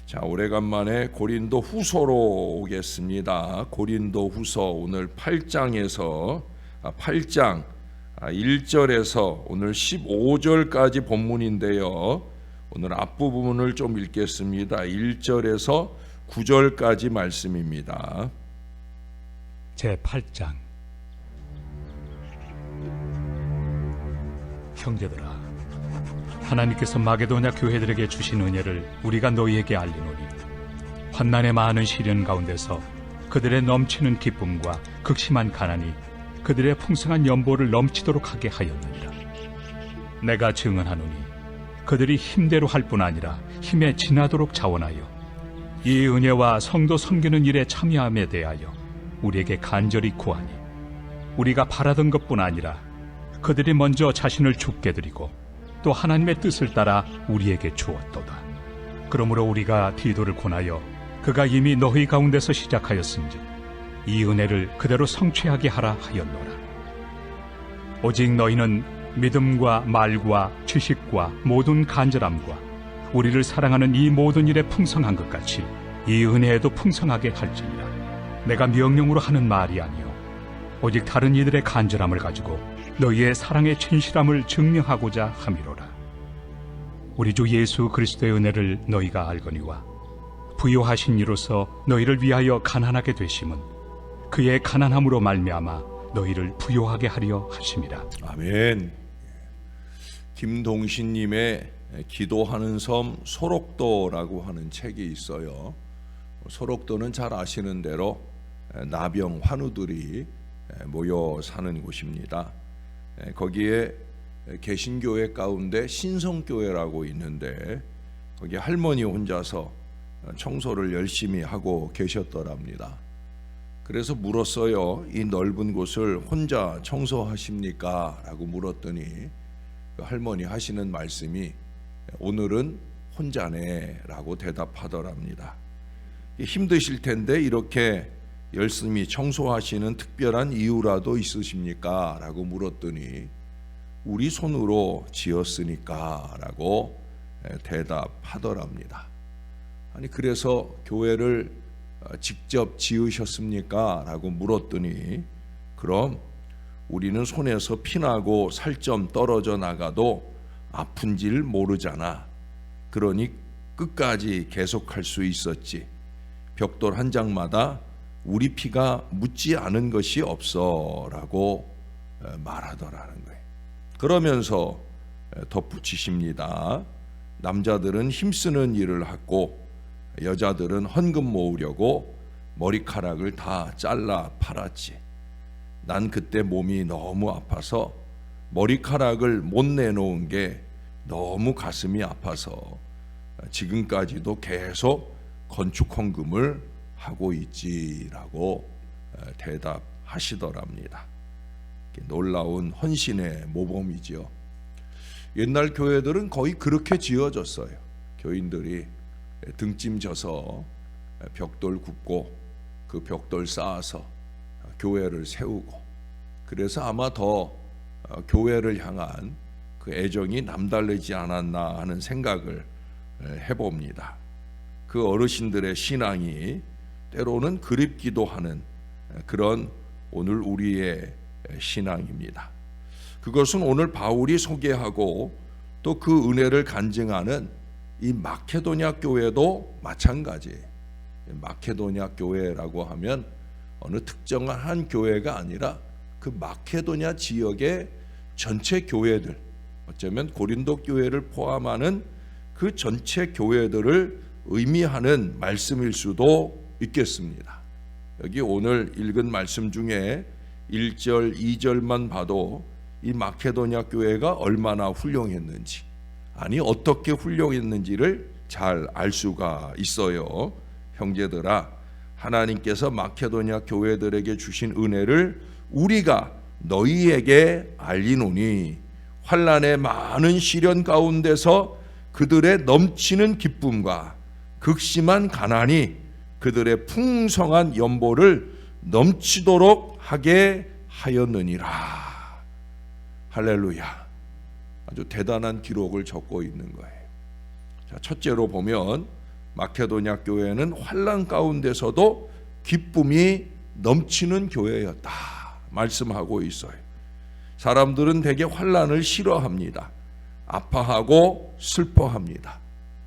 자, 오래간만에 고린도 후서로 오겠습니다. 고린도 후서 오늘 8장 1절에서 오늘 15절까지 본문인데요. 오늘 앞부분을 좀 읽겠습니다. 1절에서 9절까지 말씀입니다. 제8장. 형제들아, 하나님께서 마게도냐 교회들에게 주신 은혜를 우리가 너희에게 알리노니, 환난의 많은 시련 가운데서 그들의 넘치는 기쁨과 극심한 가난이 그들의 풍성한 연보를 넘치도록 하게 하였느니라. 내가 증언하노니 그들이 힘대로 할 뿐 아니라 힘에 지나도록 자원하여 이 은혜와 성도 섬기는 일에 참여함에 대하여 우리에게 간절히 구하니, 우리가 바라던 것뿐 아니라 그들이 먼저 자신을 주께 드리고 또 하나님의 뜻을 따라 우리에게 주었도다. 그러므로 우리가 디도를 권하여 그가 이미 너희 가운데서 시작하였은즉 이 은혜를 그대로 성취하게 하라 하였노라. 오직 너희는 믿음과 말과 지식과 모든 간절함과 우리를 사랑하는 이 모든 일에 풍성한 것 같이 이 은혜에도 풍성하게 할지니라. 내가 명령으로 하는 말이 아니요 오직 다른 이들의 간절함을 가지고 너희의 사랑의 진실함을 증명하고자 함이로라. 우리 주 예수 그리스도의 은혜를 너희가 알거니와 부요하신 이로서 너희를 위하여 가난하게 되심은 그의 가난함으로 말미암아 너희를 부요하게 하려 하심이라. 아멘. 김동신님의 기도하는 섬 소록도라고 하는 책이 있어요. 소록도는 잘 아시는 대로 나병 환우들이 모여 사는 곳입니다. 거기에 개신교회 가운데 신성교회라고 있는데 거기 할머니 혼자서 청소를 열심히 하고 계셨더랍니다. 그래서 물었어요. 이 넓은 곳을 혼자 청소하십니까? 라고 물었더니 그 할머니 하시는 말씀이 오늘은 혼자네 라고 대답하더랍니다. 힘드실 텐데 이렇게 열심히 청소하시는 특별한 이유라도 있으십니까? 라고 물었더니 우리 손으로 지었으니까 라고 대답하더랍니다. 아니, 그래서 교회를 직접 지으셨습니까? 라고 물었더니 그럼 우리는 손에서 피나고 살점 떨어져 나가도 아픈 줄 모르잖아. 그러니 끝까지 계속할 수 있었지. 벽돌 한 장마다 우리 피가 묻지 않은 것이 없어 라고 말하더라는 거예요. 그러면서 덧붙이십니다. 남자들은 힘쓰는 일을 하고 여자들은 헌금 모으려고 머리카락을 다 잘라 팔았지. 난 그때 몸이 너무 아파서 머리카락을 못 내놓은 게 너무 가슴이 아파서 지금까지도 계속 건축 헌금을 하고 있지라고 대답하시더랍니다. 놀라운 헌신의 모범이지요. 옛날 교회들은 거의 그렇게 지어졌어요. 교인들이 등짐져서 벽돌 굽고 그 벽돌 쌓아서 교회를 세우고, 그래서 아마 더 교회를 향한 그 애정이 남다르지 않았나 하는 생각을 해봅니다. 그 어르신들의 신앙이 때로는 그립기도 하는 그런 오늘 우리의 신앙입니다. 그것은 오늘 바울이 소개하고 또 그 은혜를 간증하는 이 마케도냐 교회도 마찬가지예요. 마케도냐 교회라고 하면 어느 특정한 한 교회가 아니라 그 마케도냐 지역의 전체 교회들, 어쩌면 고린도 교회를 포함하는 그 전체 교회들을 의미하는 말씀일 수도 있겠습니다. 여기 오늘 읽은 말씀 중에 1절, 2절만 봐도 이 마케도냐 교회가 얼마나 훌륭했는지, 아니 어떻게 훌륭했는지를 잘 알 수가 있어요. 형제들아, 하나님께서 마케도냐 교회들에게 주신 은혜를 우리가 너희에게 알리노니, 환난의 많은 시련 가운데서 그들의 넘치는 기쁨과 극심한 가난이 그들의 풍성한 연보를 넘치도록 하게 하였느니라. 할렐루야. 아주 대단한 기록을 적고 있는 거예요. 자, 첫째로 보면 마케도냐 교회는 환난 가운데서도 기쁨이 넘치는 교회였다 말씀하고 있어요. 사람들은 대개 환난을 싫어합니다. 아파하고 슬퍼합니다.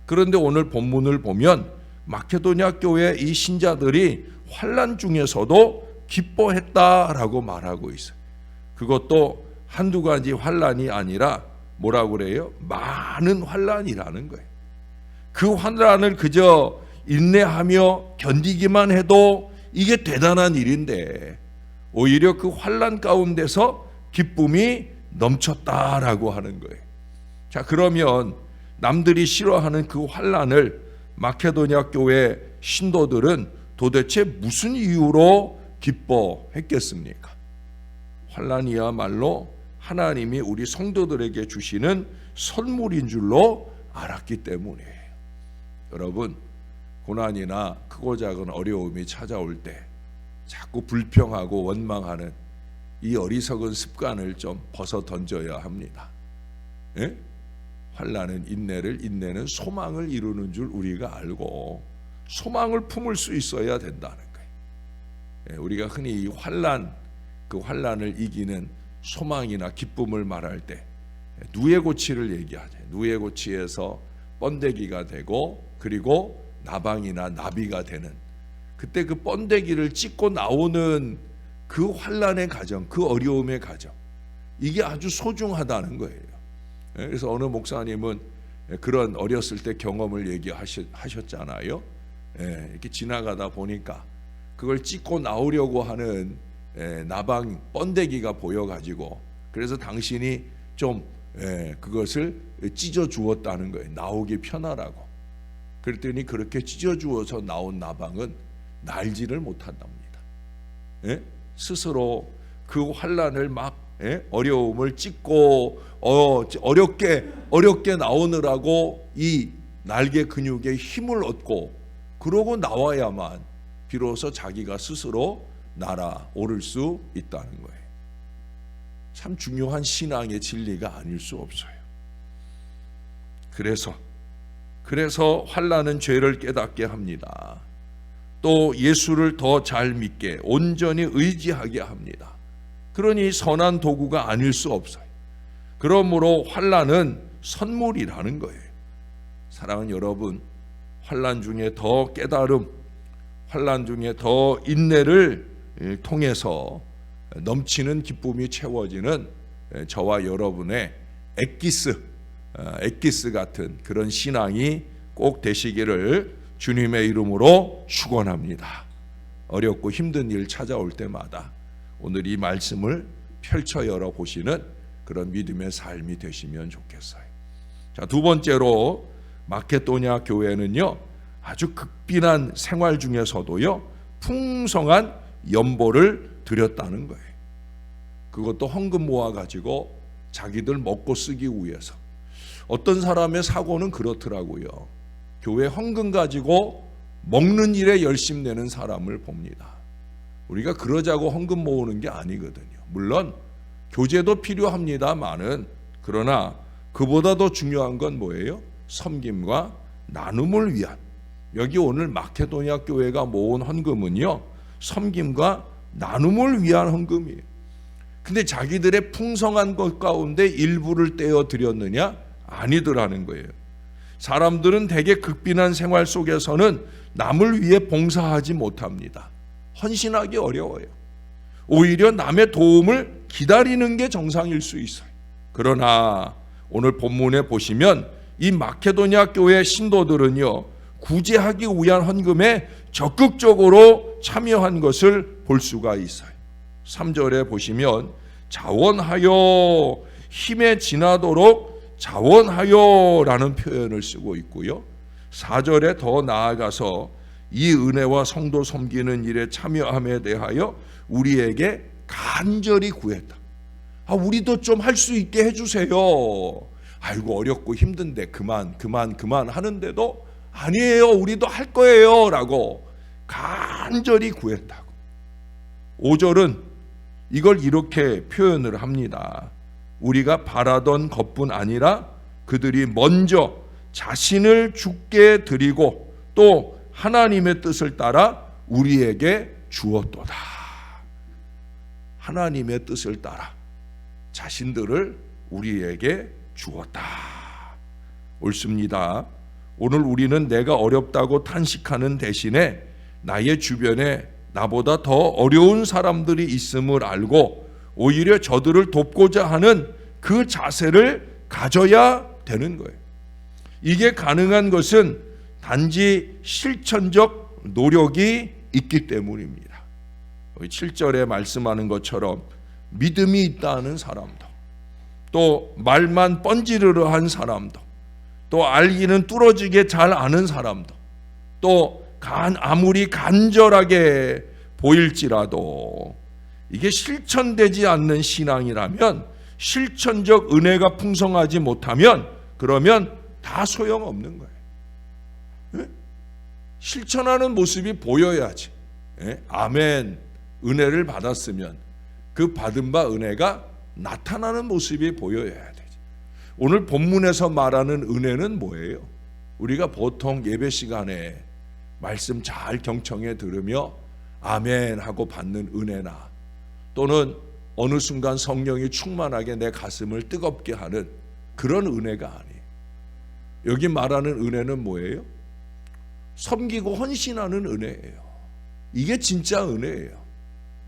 그런데 오늘 본문을 보면 마케도냐 교회 이 신자들이 환난 중에서도 기뻐했다라고 말하고 있어요. 그것도 한두 가지 환난이 아니라 뭐라고 그래요? 많은 환난이라는 거예요. 그 환난을 그저 인내하며 견디기만 해도 이게 대단한 일인데 오히려 그 환난 가운데서 기쁨이 넘쳤다라고 하는 거예요. 자, 그러면 남들이 싫어하는 그 환난을 마케도냐 교회 신도들은 도대체 무슨 이유로 기뻐했겠습니까? 환난이야말로 하나님이 우리 성도들에게 주시는 선물인 줄로 알았기 때문이에요. 여러분, 고난이나 크고 작은 어려움이 찾아올 때 자꾸 불평하고 원망하는 이 어리석은 습관을 좀 벗어 던져야 합니다. 예? 환난은 인내는 소망을 이루는 줄 우리가 알고 소망을 품을 수 있어야 된다는 거예요. 예, 우리가 흔히 이 그 환난을 이기는 소망이나 기쁨을 말할 때 누에고치를 얘기하죠. 누에고치에서 번데기가 되고 그리고 나방이나 나비가 되는 그때 그 번데기를 찢고 나오는 그 환난의 과정, 그 어려움의 과정, 이게 아주 소중하다는 거예요. 그래서 어느 목사님은 그런 어렸을 때 경험을 얘기하셨잖아요. 이렇게 지나가다 보니까 그걸 찢고 나오려고 하는 나방 번데기가 보여가지고 그래서 당신이 좀 그것을 찢어 주었다는 거예요. 나오기 편하라고. 그랬더니 그렇게 찢어 주어서 나온 나방은 날지를 못한답니다. 스스로 그 환난을 막 어려움을 찢고 어렵게 나오느라고 이 날개 근육에 힘을 얻고 그러고 나와야만 비로소 자기가 스스로 날아오를 수 있다는 거예요. 참 중요한 신앙의 진리가 아닐 수 없어요. 그래서 환난은 죄를 깨닫게 합니다. 또 예수를 더 잘 믿게 온전히 의지하게 합니다. 그러니 선한 도구가 아닐 수 없어요. 그러므로 환난은 선물이라는 거예요. 사랑하는 여러분, 환난 중에 더 깨달음, 환난 중에 더 인내를 통해서 넘치는 기쁨이 채워지는 저와 여러분의 엑기스 같은 그런 신앙이 꼭 되시기를 주님의 이름으로 축원합니다. 어렵고 힘든 일 찾아올 때마다 오늘 이 말씀을 펼쳐 열어 보시는 그런 믿음의 삶이 되시면 좋겠어요. 자, 두 번째로 마케도냐 교회는요, 아주 극빈한 생활 중에서도요, 풍성한 연보를 드렸다는 거예요. 그것도 헌금 모아 가지고 자기들 먹고 쓰기 위해서. 어떤 사람의 사고는 그렇더라고요. 교회 헌금 가지고 먹는 일에 열심 내는 사람을 봅니다. 우리가 그러자고 헌금 모으는 게 아니거든요. 물론 교제도 필요합니다만은, 그러나 그보다 더 중요한 건 뭐예요? 섬김과 나눔을 위한. 여기 오늘 마케도냐 교회가 모은 헌금은요, 섬김과 나눔을 위한 헌금이에요. 근데 자기들의 풍성한 것 가운데 일부를 떼어 드렸느냐? 아니더라는 거예요. 사람들은 대개 극빈한 생활 속에서는 남을 위해 봉사하지 못합니다. 헌신하기 어려워요. 오히려 남의 도움을 기다리는 게 정상일 수 있어요. 그러나 오늘 본문에 보시면 이 마케도냐 교회 신도들은요, 구제하기 위한 헌금에 적극적으로 참여한 것을 볼 수가 있어요. 3절에 보시면 자원하여, 힘에 지나도록 자원하여라는 표현을 쓰고 있고요. 4절에 더 나아가서 이 은혜와 성도 섬기는 일에 참여함에 대하여 우리에게 간절히 구했다. 우리도 좀 할 수 있게 해주세요. 아이고 어렵고 힘든데 그만 하는데도 아니에요, 우리도 할 거예요 라고 간절히 구했다고. 5절은 이걸 이렇게 표현을 합니다. 우리가 바라던 것뿐 아니라 그들이 먼저 자신을 주께 드리고 또 하나님의 뜻을 따라 우리에게 주었도다. 하나님의 뜻을 따라 자신들을 우리에게 주었다. 옳습니다. 오늘 우리는 내가 어렵다고 탄식하는 대신에 나의 주변에 나보다 더 어려운 사람들이 있음을 알고 오히려 저들을 돕고자 하는 그 자세를 가져야 되는 거예요. 이게 가능한 것은 단지 실천적 노력이 있기 때문입니다. 7절에 말씀하는 것처럼 믿음이 있다는 사람도, 또 말만 뻔지르르한 사람도, 또 알기는 뚫어지게 잘 아는 사람도, 또 아무리 간절하게 보일지라도 이게 실천되지 않는 신앙이라면, 실천적 은혜가 풍성하지 못하면 그러면 다 소용없는 거예요. 실천하는 모습이 보여야지. 아멘, 은혜를 받았으면 그 받은 바 은혜가 나타나는 모습이 보여야 되지. 오늘 본문에서 말하는 은혜는 뭐예요? 우리가 보통 예배 시간에 말씀 잘 경청해 들으며 아멘 하고 받는 은혜나, 또는 어느 순간 성령이 충만하게 내 가슴을 뜨겁게 하는 그런 은혜가 아니에요. 여기 말하는 은혜는 뭐예요? 섬기고 헌신하는 은혜예요. 이게 진짜 은혜예요.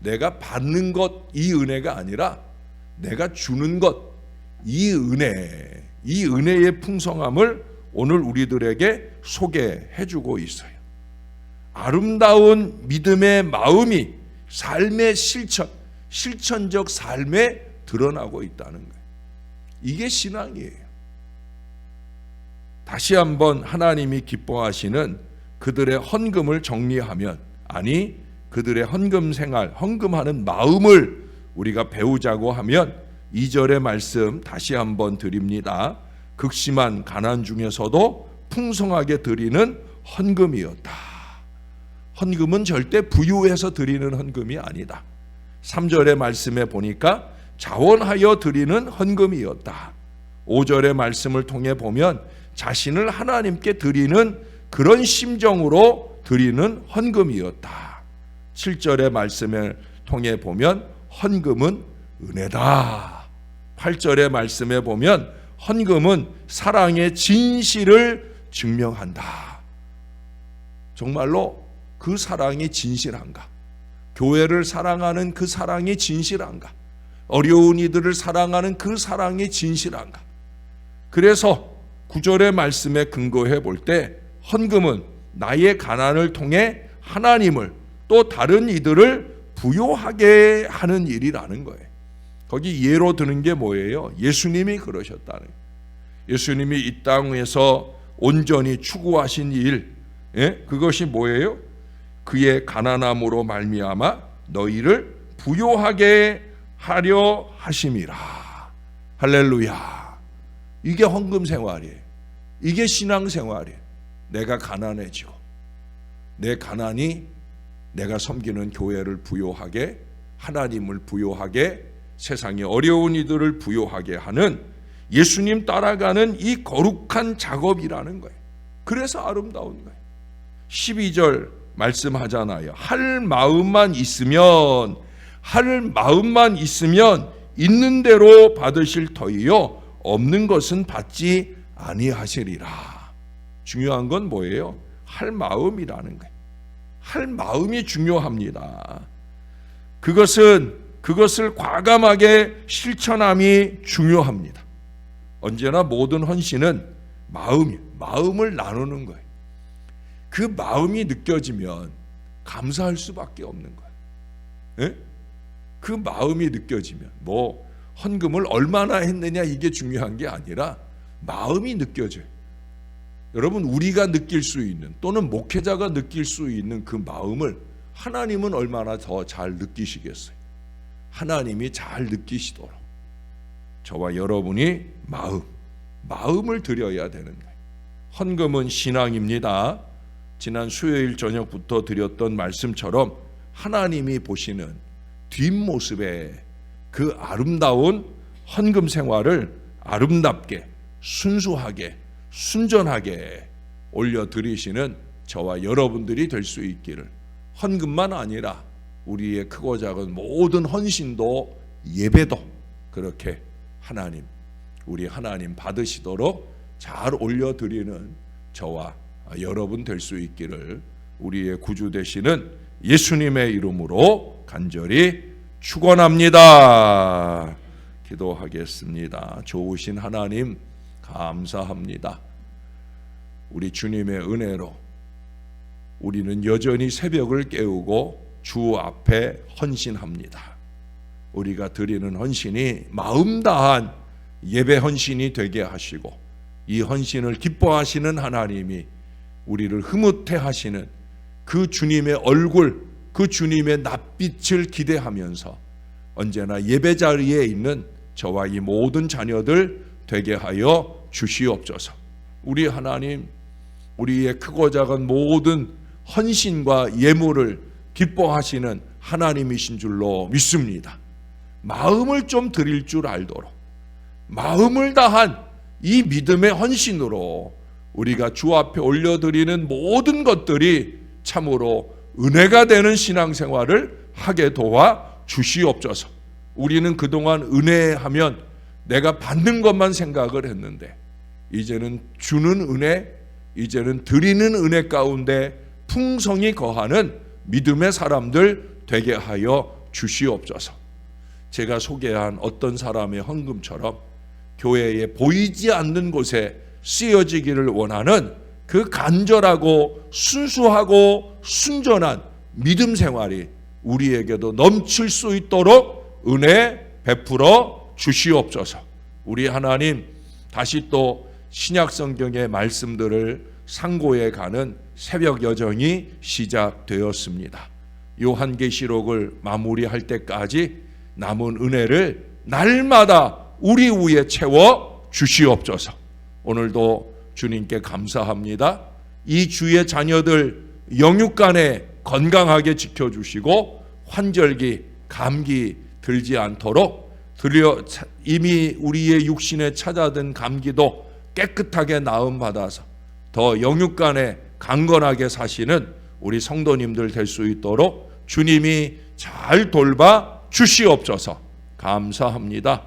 내가 받는 것, 이 은혜가 아니라 내가 주는 것, 이 은혜, 이 은혜의 풍성함을 오늘 우리들에게 소개해 주고 있어요. 아름다운 믿음의 마음이 삶의 실천적 삶에 드러나고 있다는 거예요. 이게 신앙이에요. 다시 한번 하나님이 기뻐하시는 그들의 헌금을 정리하면, 아니 그들의 헌금 생활, 헌금하는 마음을 우리가 배우자고 하면 2절의 말씀 다시 한번 드립니다. 극심한 가난 중에서도 풍성하게 드리는 헌금이었다. 헌금은 절대 부유해서 드리는 헌금이 아니다. 3절의 말씀에 보니까 자원하여 드리는 헌금이었다. 5절의 말씀을 통해 보면 자신을 하나님께 드리는 그런 심정으로 드리는 헌금이었다. 7절의 말씀을 통해 보면 헌금은 은혜다. 8절의 말씀에 보면 헌금은 사랑의 진실을 증명한다. 정말로 그 사랑이 진실한가? 교회를 사랑하는 그 사랑이 진실한가? 어려운 이들을 사랑하는 그 사랑이 진실한가? 그래서 9절의 말씀에 근거해 볼 때 헌금은 나의 가난을 통해 하나님을, 또 다른 이들을 부요하게 하는 일이라는 거예요. 거기 예로 드는 게 뭐예요? 예수님이 그러셨다는 거예요. 예수님이 이 땅에서 온전히 추구하신 일, 그것이 뭐예요? 그의 가난함으로 말미암아 너희를 부요하게 하려 하심이라. 할렐루야. 이게 헌금 생활이에요. 이게 신앙 생활이에요. 내가 가난해지고 내 가난이 내가 섬기는 교회를 부요하게, 하나님을 부요하게, 세상의 어려운 이들을 부요하게 하는 예수님 따라가는 이 거룩한 작업이라는 거예요. 그래서 아름다운 거예요. 12절 말씀하잖아요. 할 마음만 있으면 있는 대로 받으실 터이요 없는 것은 받지 아니하시리라. 중요한 건 뭐예요? 할 마음이라는 거예요. 할 마음이 중요합니다. 그것을 과감하게 실천함이 중요합니다. 언제나 모든 헌신은 마음을 나누는 거예요. 그 마음이 느껴지면 감사할 수밖에 없는 거예요. 그 마음이 느껴지면 헌금을 얼마나 했느냐 이게 중요한 게 아니라 마음이 느껴져요. 여러분, 우리가 느낄 수 있는, 또는 목회자가 느낄 수 있는 그 마음을 하나님은 얼마나 더 잘 느끼시겠어요. 하나님이 잘 느끼시도록 저와 여러분이 마음을 드려야 되는 거예요. 헌금은 신앙입니다. 지난 수요일 저녁부터 드렸던 말씀처럼 하나님이 보시는 뒷모습의 그 아름다운 헌금 생활을 아름답게, 순수하게, 순전하게 올려드리시는 저와 여러분들이 될 수 있기를, 헌금만 아니라 우리의 크고 작은 모든 헌신도 예배도 그렇게 우리 하나님 받으시도록 잘 올려드리는 저와 여러분 될 수 있기를 우리의 구주 되시는 예수님의 이름으로 간절히 축원합니다. 기도하겠습니다. 좋으신 하나님 감사합니다. 우리 주님의 은혜로 우리는 여전히 새벽을 깨우고 주 앞에 헌신합니다. 우리가 드리는 헌신이 마음 다한 예배 헌신이 되게 하시고, 이 헌신을 기뻐하시는 하나님이 우리를 흐뭇해 하시는 그 주님의 얼굴, 그 주님의 낯빛을 기대하면서 언제나 예배 자리에 있는 저와 이 모든 자녀들 되게 하여 주시옵소서. 우리 하나님, 우리의 크고 작은 모든 헌신과 예물을 기뻐하시는 하나님이신 줄로 믿습니다. 마음을 좀 드릴 줄 알도록, 마음을 다한 이 믿음의 헌신으로 우리가 주 앞에 올려드리는 모든 것들이 참으로 은혜가 되는 신앙생활을 하게 도와 주시옵소서. 우리는 그동안 은혜하면 내가 받는 것만 생각을 했는데, 이제는 주는 은혜, 이제는 드리는 은혜 가운데 풍성이 거하는 믿음의 사람들 되게 하여 주시옵소서. 제가 소개한 어떤 사람의 헌금처럼 교회에 보이지 않는 곳에 쓰여지기를 원하는 그 간절하고 순수하고 순전한 믿음 생활이 우리에게도 넘칠 수 있도록 은혜 베풀어 주시옵소서. 우리 하나님, 다시 또 신약 성경의 말씀들을 상고해 가는 새벽 여정이 시작되었습니다. 요한계시록을 마무리할 때까지 남은 은혜를 날마다 우리 위에 채워 주시옵소서. 오늘도 주님께 감사합니다. 이 주의 자녀들 영육간에 건강하게 지켜주시고 환절기, 감기 들지 않도록 이미 우리의 육신에 찾아든 감기도 깨끗하게 나음받아서 더 영육간에 강건하게 사시는 우리 성도님들 될 수 있도록 주님이 잘 돌봐 주시옵소서. 감사합니다.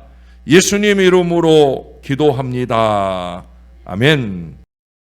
예수님 이름으로 기도합니다. 아멘.